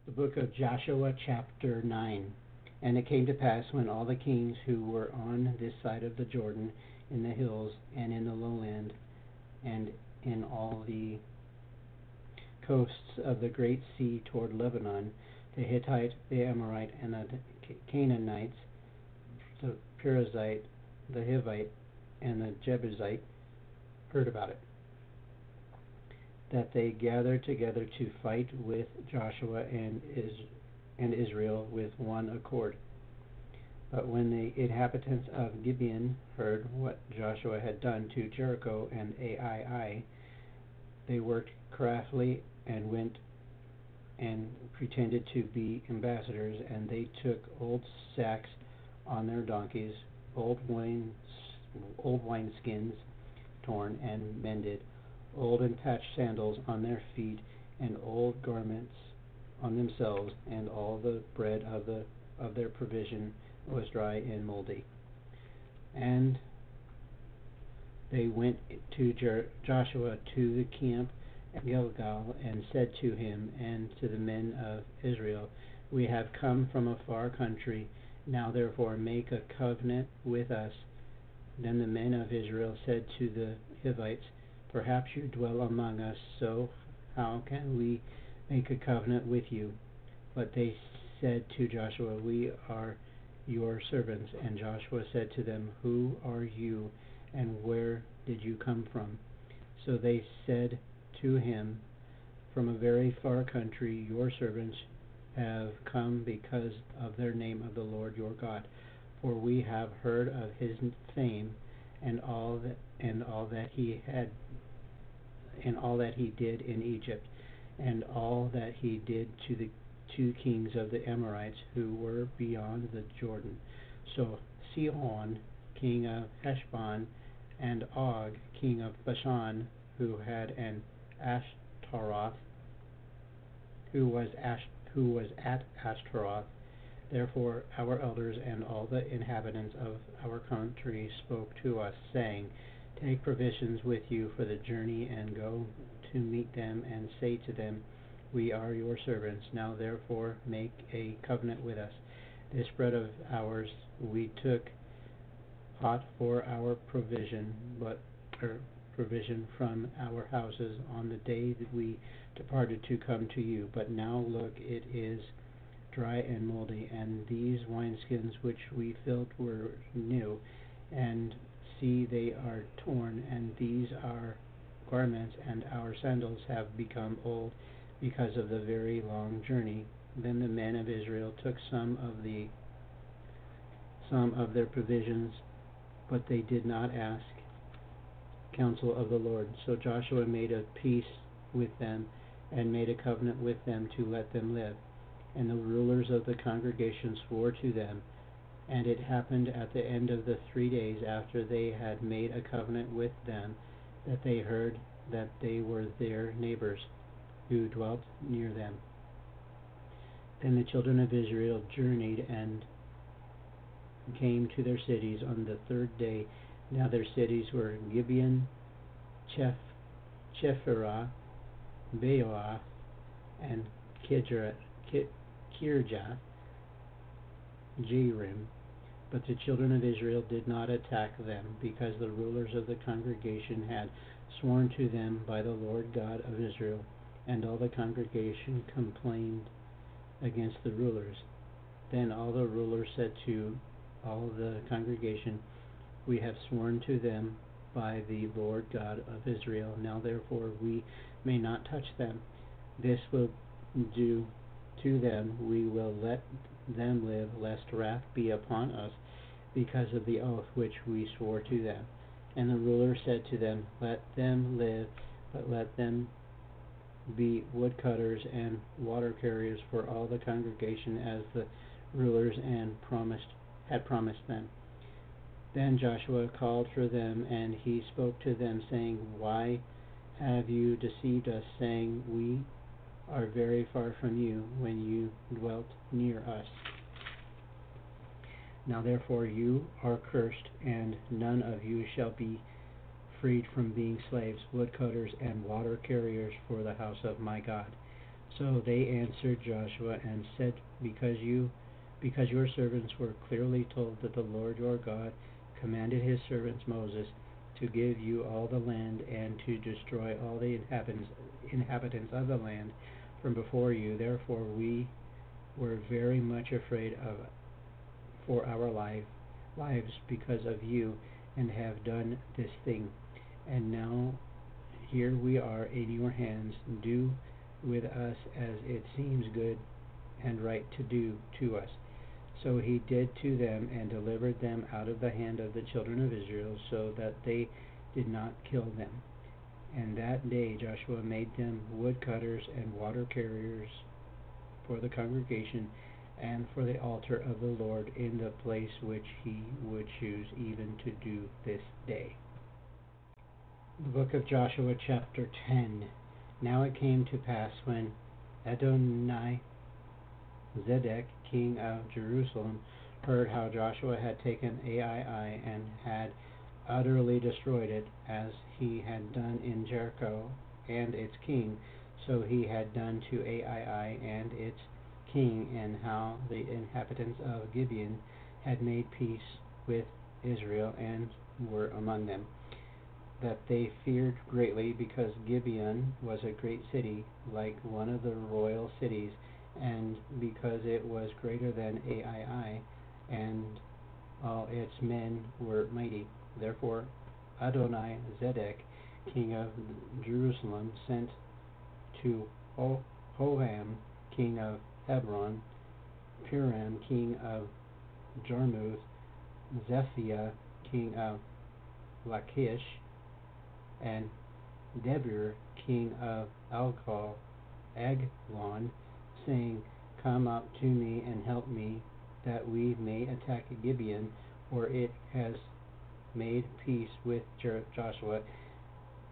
The book of Joshua, chapter 9. And it came to pass, when all the kings who were on this side of the Jordan, in the hills, and in the lowland, and in all the coasts of the great sea toward Lebanon, the Hittite, the Amorite, and the Canaanites, the Perizzite, the Hivite, and the Jebusite, heard about it, that they gathered together to fight with Joshua and Israel with one accord. But when the inhabitants of Gibeon heard what Joshua had done to Jericho and Ai, they worked craftily and went and pretended to be ambassadors, and they took old sacks on their donkeys, old wine skins torn and mended, old and patched sandals on their feet, and old garments on themselves, and all the bread of their provision was dry and moldy. And they went to Joshua to the camp at Gilgal, and said to him and to the men of Israel, We have come from a far country, now therefore make a covenant with us. Then the men of Israel said to the Hivites, Perhaps you dwell among us, so how can we make a covenant with you? But they said to Joshua, We are your servants. And Joshua said to them, Who are you, and where did you come from? So they said to him, From a very far country your servants have come because of the name of the Lord your God. For we have heard of his fame and all that he did in Egypt, and all that he did to the two kings of the Amorites who were beyond the Jordan. So Sihon, king of Heshbon, and Og, king of Bashan, who had an Ashtaroth, who was at Ashtaroth. Therefore our elders and all the inhabitants of our country spoke to us, saying, Take provisions with you for the journey, and go to meet them, and say to them, We are your servants. Now therefore make a covenant with us. This bread of ours we took hot for our provision from our houses on the day that we departed to come to you. But now look, it is dry and moldy, and these wineskins which we filled were new, and see, they are torn, and these our garments and our sandals have become old because of the very long journey. Then the men of Israel took some of their provisions, but they did not ask counsel of the Lord. So Joshua made a peace with them, and made a covenant with them to let them live. And the rulers of the congregation swore to them. And it happened at the end of the 3 days after they had made a covenant with them, that they heard that they were their neighbors, who dwelt near them. Then the children of Israel journeyed and came to their cities on the 3rd day. Now their cities were Gibeon, Chephirah, Beoah, and Kirjath Jearim. But the children of Israel did not attack them, because the rulers of the congregation had sworn to them by the Lord God of Israel. And all the congregation complained against the rulers. Then all the rulers said to all the congregation, We have sworn to them by the Lord God of Israel. Now therefore we may not touch them. This will do to them. We will let them live, lest wrath be upon us, because of the oath which we swore to them. And the ruler said to them, Let them live, but let them be woodcutters and water carriers for all the congregation, as the rulers had promised them. Then Joshua called for them, and he spoke to them, saying, Why have you deceived us, saying, We are very far from you, when you dwelt near us? Now therefore you are cursed, and none of you shall be freed from being slaves, woodcutters, and water carriers for the house of my God. So they answered Joshua and said, because your servants were clearly told that the Lord your God commanded his servant Moses to give you all the land and to destroy all the inhabitants of the land from before you, therefore we were very much afraid for our lives because of you, and have done this thing. And now here we are in your hands. Do with us as it seems good and right to do to us. So he did to them, and delivered them out of the hand of the children of Israel, so that they did not kill them. And that day Joshua made them woodcutters and water carriers for the congregation and for the altar of the Lord in the place which he would choose, even to do this day. The book of Joshua, chapter 10. Now it came to pass when Adoni-Zedek, king of Jerusalem, heard how Joshua had taken Ai and had utterly destroyed it, as he had done in Jericho and its king, so he had done to Ai and its king, and how the inhabitants of Gibeon had made peace with Israel and were among them, that they feared greatly, because Gibeon was a great city, like one of the royal cities, and because it was greater than Ai, and all its men were mighty. Therefore Adoni-Zedek, king of Jerusalem, sent to Hoham, king of Hebron, Piram, king of Jarmuth, Zephiah, king of Lachish, and Debir, king of Eglon, saying, Come up to me and help me, that we may attack Gibeon, for it has made peace with Joshua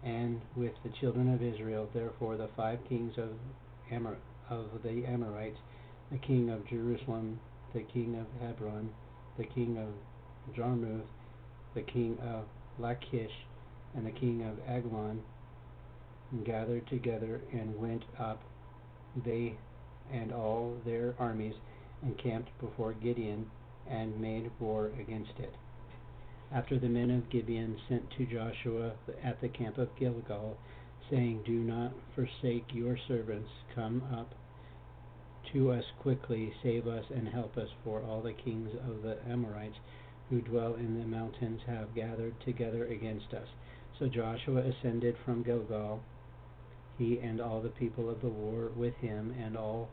and with the children of Israel. Therefore the 5 kings of the Amorites, the king of Jerusalem, the king of Hebron, the king of Jarmuth, the king of Lachish, and the king of Eglon, gathered together and went up, they and all their armies, and camped before Gibeon, and made war against it. After the men of Gibeon sent to Joshua at the camp of Gilgal, saying, Do not forsake your servants, come up to us quickly, save us and help us, for all the kings of the Amorites who dwell in the mountains have gathered together against us. So Joshua ascended from Gilgal, he and all the people of the war with him, and all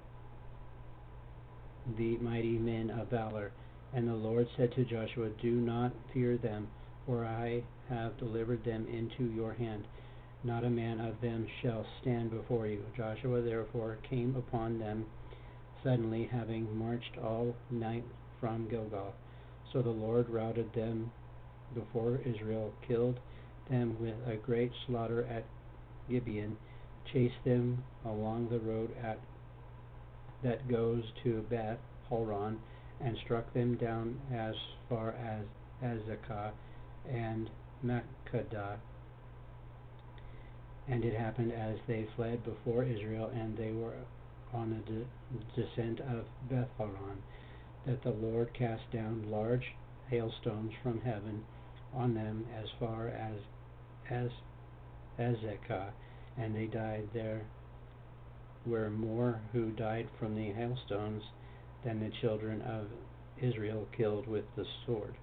the mighty men of valor. And the Lord said to Joshua, Do not fear them, for I have delivered them into your hand. Not a man of them shall stand before you. Joshua therefore came upon them suddenly, having marched all night from Gilgal. So the Lord routed them before Israel, killed them with a great slaughter at Gibeon, chased them along the road that goes to Beth Horon, and struck them down as far as Azekah and Makkedah. And it happened, as they fled before Israel, and they were on the descent of Beth Horon, that the Lord cast down large hailstones from heaven on them as far as Azekah, and they died. There were more who died from the hailstones than the children of Israel killed with the sword.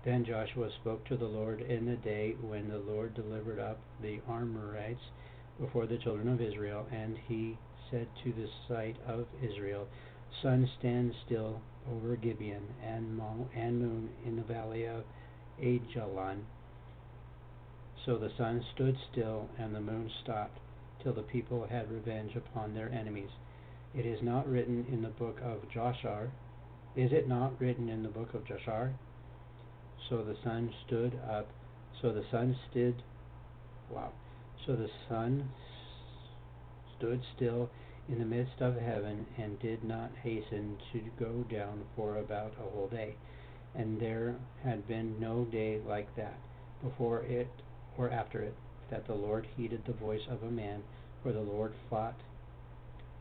Then Joshua spoke to the Lord in the day when the Lord delivered up the Amorites before the children of Israel, and he said to the sight of Israel, Sun, stand still over Gibeon, and moon in the valley of Ajalon. So the sun stood still, and the moon stopped, till the people had revenge upon their enemies. It is not written in the book of Joshua. Is it not written in the book of Joshua? So the sun stood up. So the sun stood still in the midst of heaven, and did not hasten to go down for about a whole day. And there had been no day like that, before it or after it, that the Lord heeded the voice of a man, for the Lord fought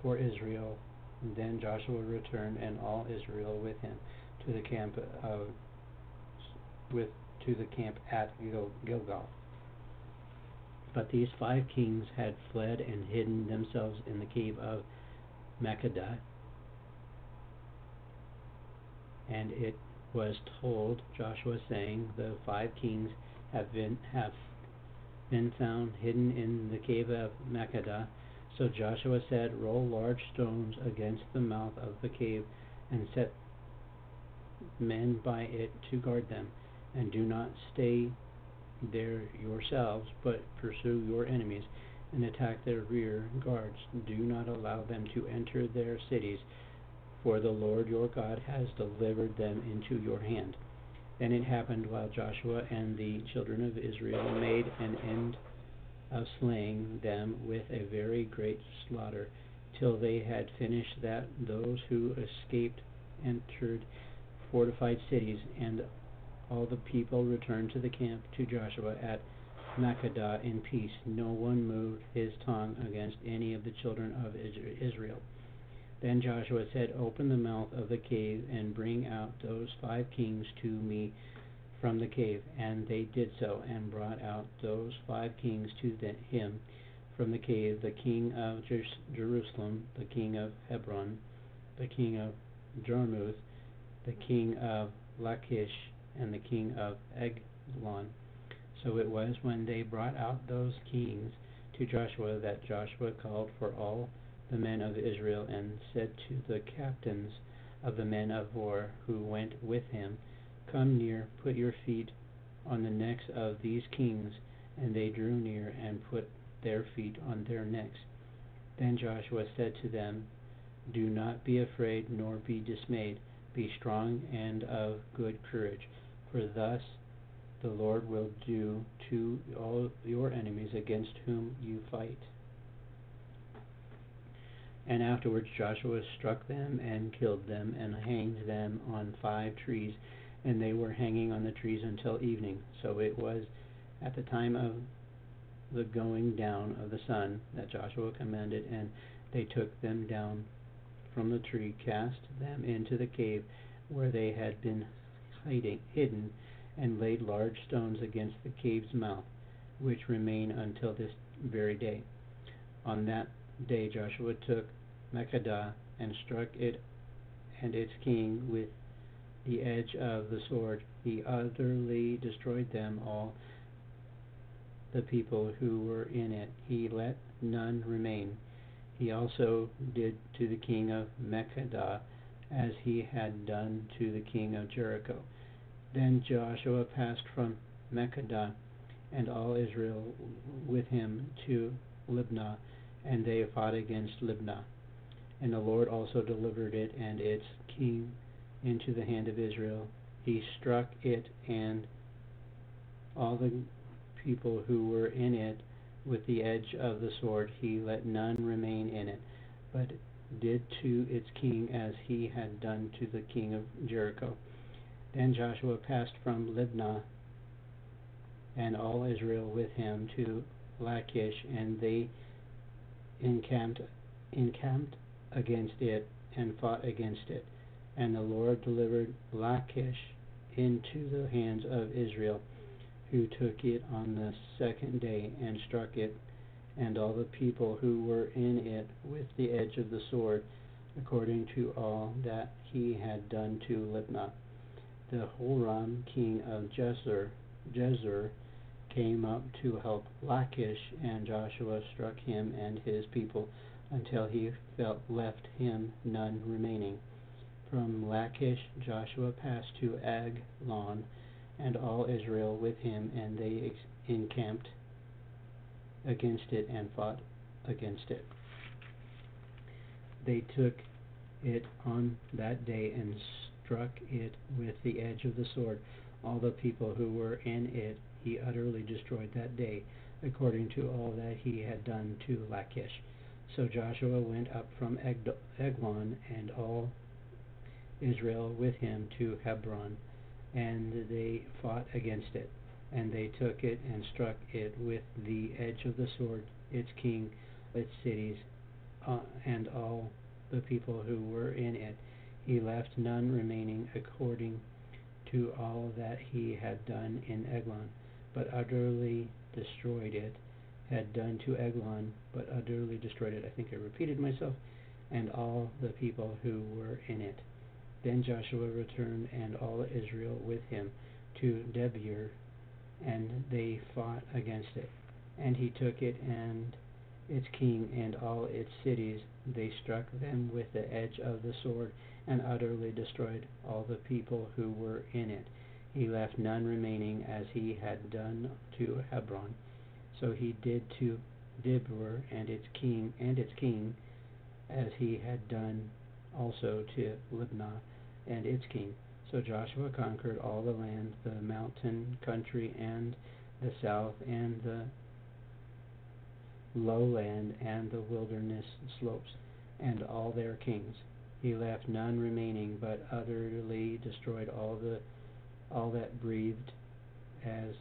for Israel. And then Joshua returned, and all Israel with him, to the camp at Gilgal. But these 5 kings had fled and hidden themselves in the cave of Makkedah. And it was told Joshua, saying, the 5 kings have been found hidden in the cave of Makkedah. So Joshua said, roll large stones against the mouth of the cave, and set men by it to guard them, and do not stay there yourselves, but pursue your enemies, and attack their rear guards. Do not allow them to enter their cities, for the Lord your God has delivered them into your hand. Then it happened, while Joshua and the children of Israel made an end of slaying them with a very great slaughter, till they had finished, that those who escaped entered fortified cities, and all the people returned to the camp to Joshua at Makkedah in peace. No one moved his tongue against any of the children of Israel. Then Joshua said, open the mouth of the cave, and bring out those 5 kings to me from the cave. And they did so, and brought out those 5 kings to him from the cave, the king of Jerusalem, the king of Hebron, the king of Jarmuth, the king of Lachish, and the king of Eglon. So it was, when they brought out those kings to Joshua, that Joshua called for all the men of Israel, and said to the captains of the men of war who went with him, come near, put your feet on the necks of these kings. And they drew near, and put their feet on their necks. Then Joshua said to them, do not be afraid, nor be dismayed. Be strong and of good courage, for thus the Lord will do to all your enemies against whom you fight. And afterwards Joshua struck them, and killed them, and hanged them on 5 trees, and they were hanging on the trees until evening. So it was at the time of the going down of the sun that Joshua commanded, and they took them down from the tree, cast them into the cave where they had been hidden, and laid large stones against the cave's mouth, which remain until this very day. On that day Joshua took Makkedah, and struck it and its king with the edge of the sword. He utterly destroyed them, all the people who were in it. He let none remain. He also did to the king of Makkedah as he had done to the king of Jericho. Then Joshua passed from Makkedah, and all Israel with him, to Libnah, and they fought against Libnah. And the Lord also delivered it and its king into the hand of Israel. He struck it and all the people who were in it with the edge of the sword. He let none remain in it, but did to its king as he had done to the king of Jericho. Then Joshua passed from Libnah, and all Israel with him, to Lachish, and they encamped against it, and fought against it. And the Lord delivered Lachish into the hands of Israel, who took it on the 2nd day, and struck it, and all the people who were in it with the edge of the sword, according to all that he had done to Libnah. The Horam king of Jezreel came up to help Lachish, and Joshua struck him and his people until he left him none remaining. From Lachish Joshua passed to Eglon, and all Israel with him, and they encamped against it and fought against it. They took it on that day and struck it with the edge of the sword. All the people who were in it he utterly destroyed that day, according to all that he had done to Lachish. So Joshua went up from Eglon, and all Israel with him, to Hebron, and they fought against it. And they took it and struck it with the edge of the sword, its king, its cities, and all the people who were in it. He left none remaining according to all that he had done in Eglon, but utterly destroyed it, had done to Eglon, but utterly destroyed it. I think I repeated myself, and all the people who were in it. Then Joshua returned, and all Israel with him, to Debir, and they fought against it. And he took it, and its king, and all its cities. They struck them with the edge of the sword, and utterly destroyed all the people who were in it. He left none remaining, as he had done to Hebron. So he did to Dibur and its king, as he had done also to Libnah and its king. So Joshua conquered all the land, the mountain country, and the south, and the lowland, and the wilderness slopes, and all their kings. He left none remaining, but utterly destroyed all that breathed, as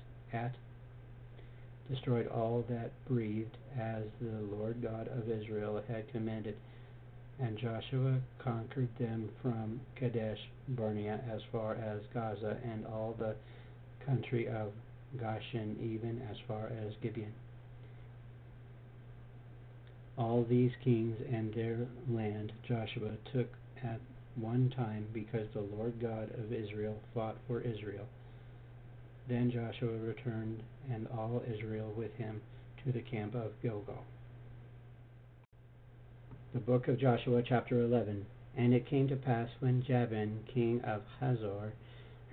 the Lord God of Israel had commanded. And Joshua conquered them from Kadesh Barnea as far as Gaza, and all the country of Goshen, even as far as Gibeon. All these kings and their land Joshua took at one time, because the Lord God of Israel fought for Israel. Then Joshua returned, and all Israel with him, to the camp of Gilgal. The book of Joshua, chapter 11. And it came to pass, when Jabin, king of Hazor,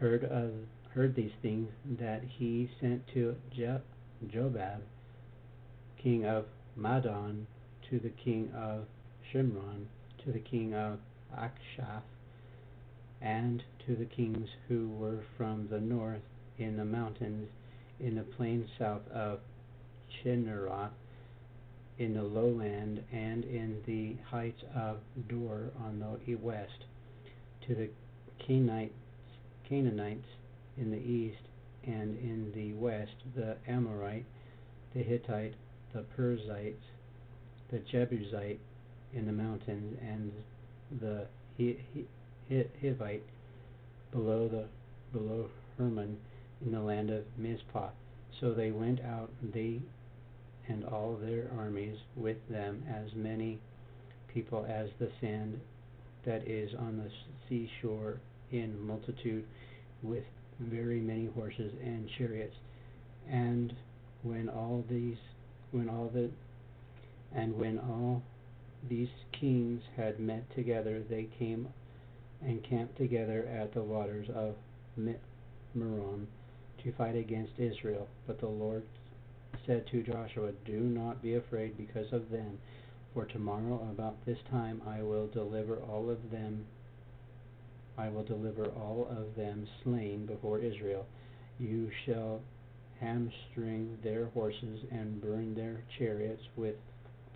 heard these things, that he sent to Jobab, king of Madon, to the king of Shimron, to the king of Akshaph, and to the kings who were from the north, in the mountains, in the plain south of Chinneroth, in the lowland, and in the heights of Dor on the west, to the Canaanites in the east, and in the west the Amorite, the Hittite, the Perizzites, the Jebusite in the mountains, and the Hivite below Hermon, in the land of Mizpah. So they went out, they and all their armies with them, as many people as the sand that is on the seashore, in multitude, with very many horses and chariots. And when all these kings had met together, they came and camped together at the waters of Merom, to fight against Israel. But the Lord said to Joshua, Do not be afraid because of them, for tomorrow about this time I will deliver all of them slain before Israel. You shall hamstring their horses and burn their chariots with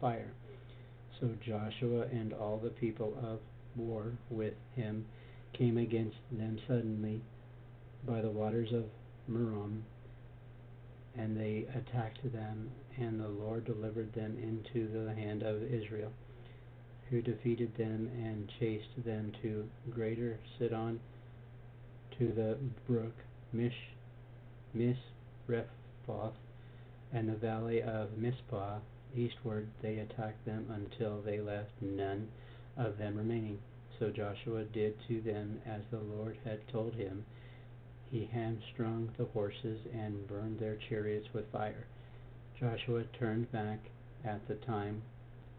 fire. So Joshua and all the people of war with him came against them suddenly by the waters of Merom, and they attacked them, and the Lord delivered them into the hand of Israel, who defeated them and chased them to Greater Sidon, to the brook Misrephoth, and the valley of Mizpah. Eastward they attacked them until they left none of them remaining. So Joshua did to them as the Lord had told him. He hamstrung the horses and burned their chariots with fire. Joshua turned back at that time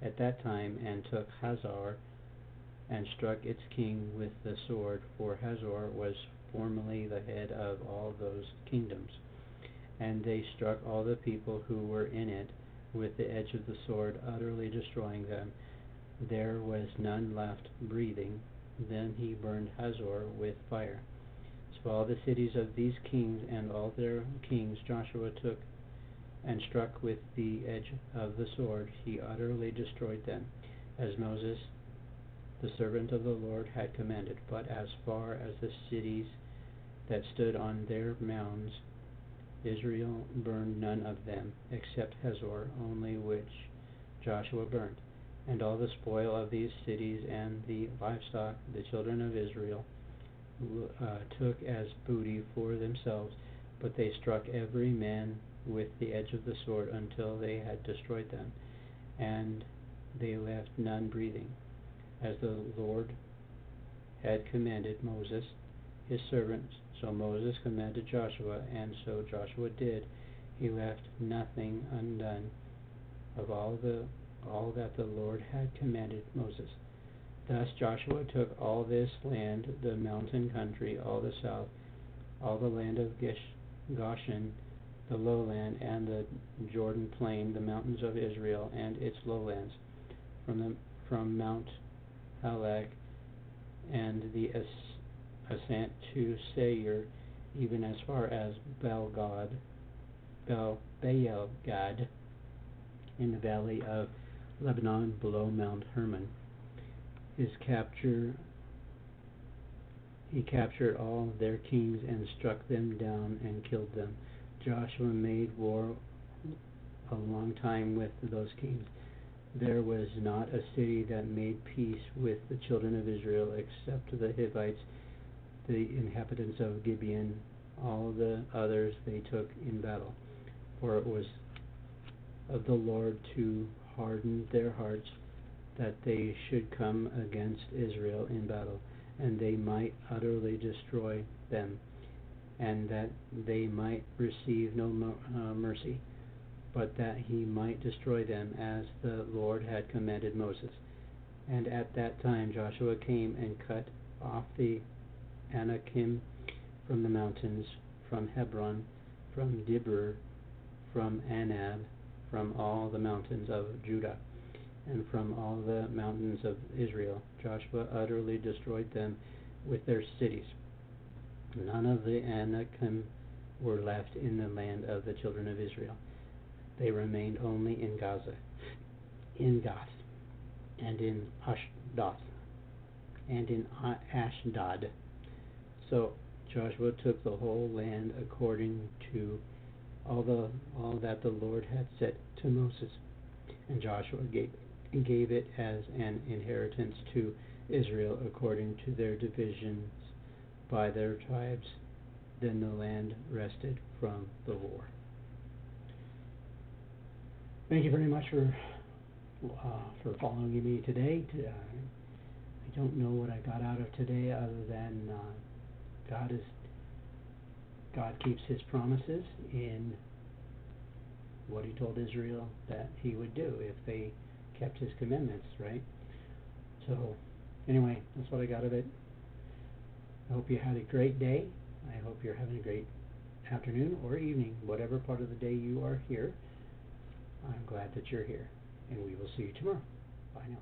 and took Hazor, and struck its king with the sword, for Hazor was formerly the head of all those kingdoms. And they struck all the people who were in it with the edge of the sword, utterly destroying them. There was none left breathing. Then he burned Hazor with fire. So all the cities of these kings and all their kings Joshua took and struck with the edge of the sword. He utterly destroyed them, as Moses, the servant of the Lord, had commanded. But as far as the cities that stood on their mounds, Israel burned none of them, except Hazor only, which Joshua burned. And all the spoil of these cities and the livestock the children of Israel took as booty for themselves, but they struck every man with the edge of the sword until they had destroyed them, and they left none breathing, as the Lord had commanded Moses his servant. So Moses commanded Joshua, and so Joshua did. He left nothing undone of all that the Lord had commanded Moses. Thus Joshua took all this land, the mountain country, all the south, all the land of Goshen, the lowland, and the Jordan plain, the mountains of Israel, and its lowlands, from Mount Halak and the ascent to Seir, even as far as Baalgad, in the valley of Lebanon below Mount Hermon. He captured all their kings and struck them down and killed them. Joshua made war a long time with those kings. There was not a city that made peace with the children of Israel except the Hivites, the inhabitants of Gibeon. All the others they took in battle. For it was of the Lord to harden their hearts, that they should come against Israel in battle, and they might utterly destroy them, and that they might receive no mercy, but that he might destroy them, as the Lord had commanded Moses. And at that time Joshua came and cut off the Anakim from the mountains, from Hebron, from Dibur, from Anab, from all the mountains of Judah, and from all the mountains of Israel. Joshua utterly destroyed them with their cities. None of the Anakim were left in the land of the children of Israel. They remained only in Gaza, in Gath, and in Ashdod, and in Ashdod. So Joshua took the whole land according to all that the Lord had said to Moses, and Joshua gave it as an inheritance to Israel according to their divisions by their tribes. Then the land rested from the war. Thank you very much for following me today. I don't know what I got out of today other than God keeps His promises in what He told Israel that He would do if they kept His commandments, right? So, anyway, that's what I got of it. I hope you had a great day. I hope you're having a great afternoon or evening, whatever part of the day you are here. I'm glad that you're here, and we will see you tomorrow. Bye now.